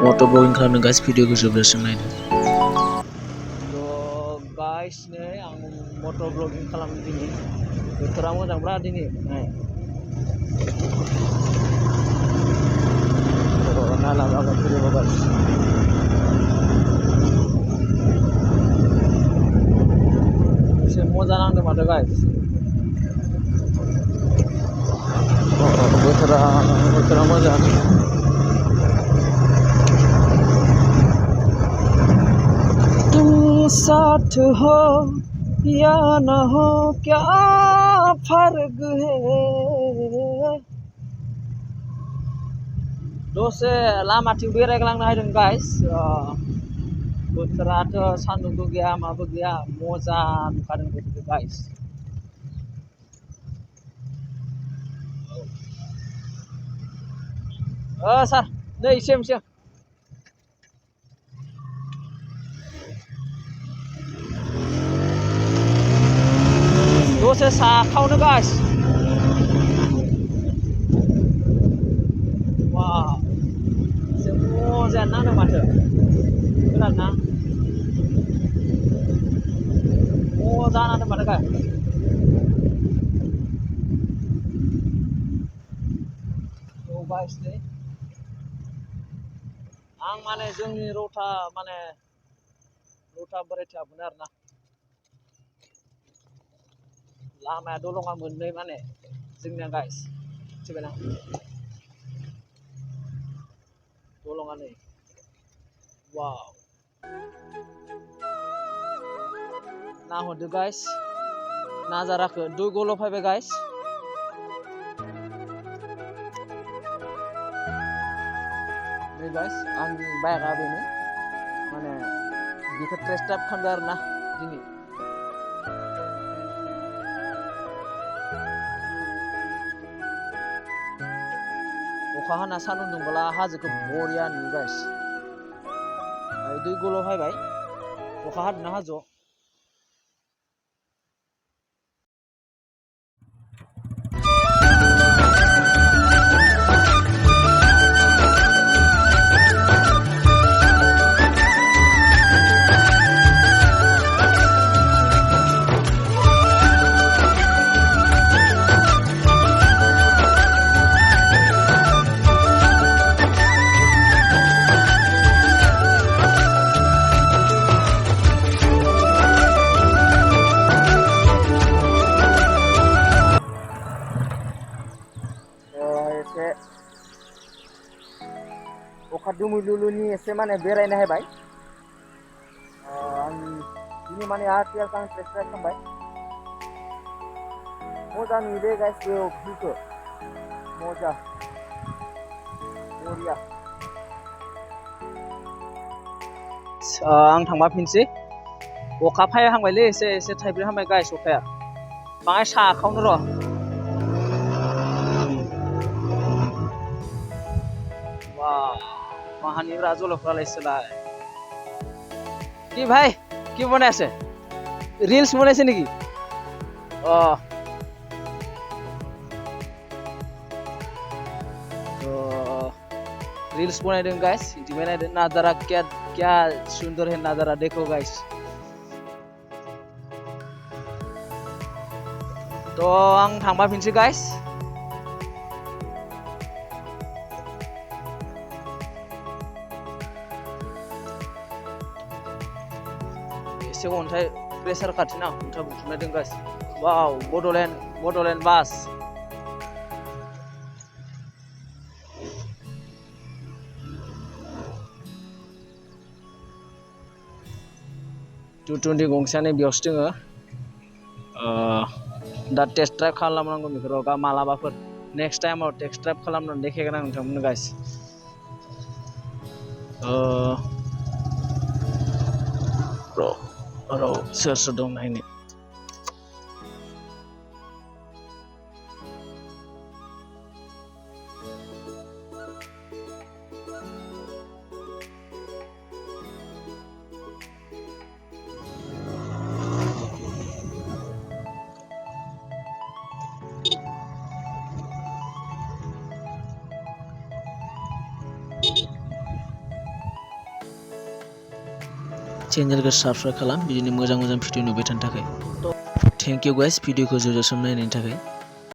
motor blowing खालामनो guys video खौ जोबजासिम नायदो। guys नै आं motor vlogging खालामनो दिनै बोथोरा मोजांब्रा दिनै नाला बागा फिरिबो guys एसे मोजा नांदों माथो guys बोथोरा मोजां साथ हो या न हो क्या फर्क है दसे लामाथिं बेरायग्लांनो हायदों गाइस बोथोराथ' सान्दुंबो गैया माबो गैया मोजा नुखादों बोथोरखौ गाइस सार नै सेम दसे साखावनो गाइस वाव एसे मोजाङानो नांदों माथो खोनादोंना मोजां नांदों माथो गाइस गाइस नै आं माने जोंनि रौता बोराइथियाबोनो आरोना लामाया दलङा मोननै माने जोंनिया गाइस मिथिबायना दलङा नै वाव नाहरदो गाइस नाजाराखौ दुइ गल' फैबाय गाइस नै गाइस आंनि बाइकआ बेनो माने बेखौ टेस्ट ड्राइभ खालामदों आरोना दिनै अखा हाना सान्दुं दुंबोला हाजोखौ बरिया नुयो गाइस दै गल' फैबाय अखा हादोंना हाजोआव अखा दुमुलुलुनि एसे माने बेरायनो हायबाय आं दिनै माने आरटिआर आं टेस्ट ड्राइभ खालामबाय मोजां नुदो गाइस भिउखौ मोजां बरिया आं थांबा फिनसै अखा फायहांबायलै एसे थाइब्रैहांबाय गाइस अखाया बाङाय साखावनो र' महानिरा जलफ्रालायसोलाय কি ভাই কি বনাই আছে রিলস বনাইছে নেকি रील्स बनाइदों गाइस इदिबाय नायदों नाजारा क्या सुंदर है नाजारा देखो गाइस तो आं थांबा फिनसै गाइस एसे अन्थाइ प्रेसार खाथिना अन्थाइ बुथुमनायदों गाइस वाव बडलेण्ड बास 220 गंसेयानो बेयावसो दोङो दा टेस्ट ड्राइभ खालामनांगौ बेखौ गा मालाबाफोर नेक्स्ट टाइमाव टेस्ट ड्राइभ खालामनानै देखायगोन आं नोंथांमोननो गाइस र' सोर दं नायनो चेनेलखौ साबस्क्राइब खालाम बिदिनो मोजां भिडिअ नुबाय थानो थाखाय। थेंक इउ गाइस भिडिअखौ जोबजासिम नायनायनि थाखाय।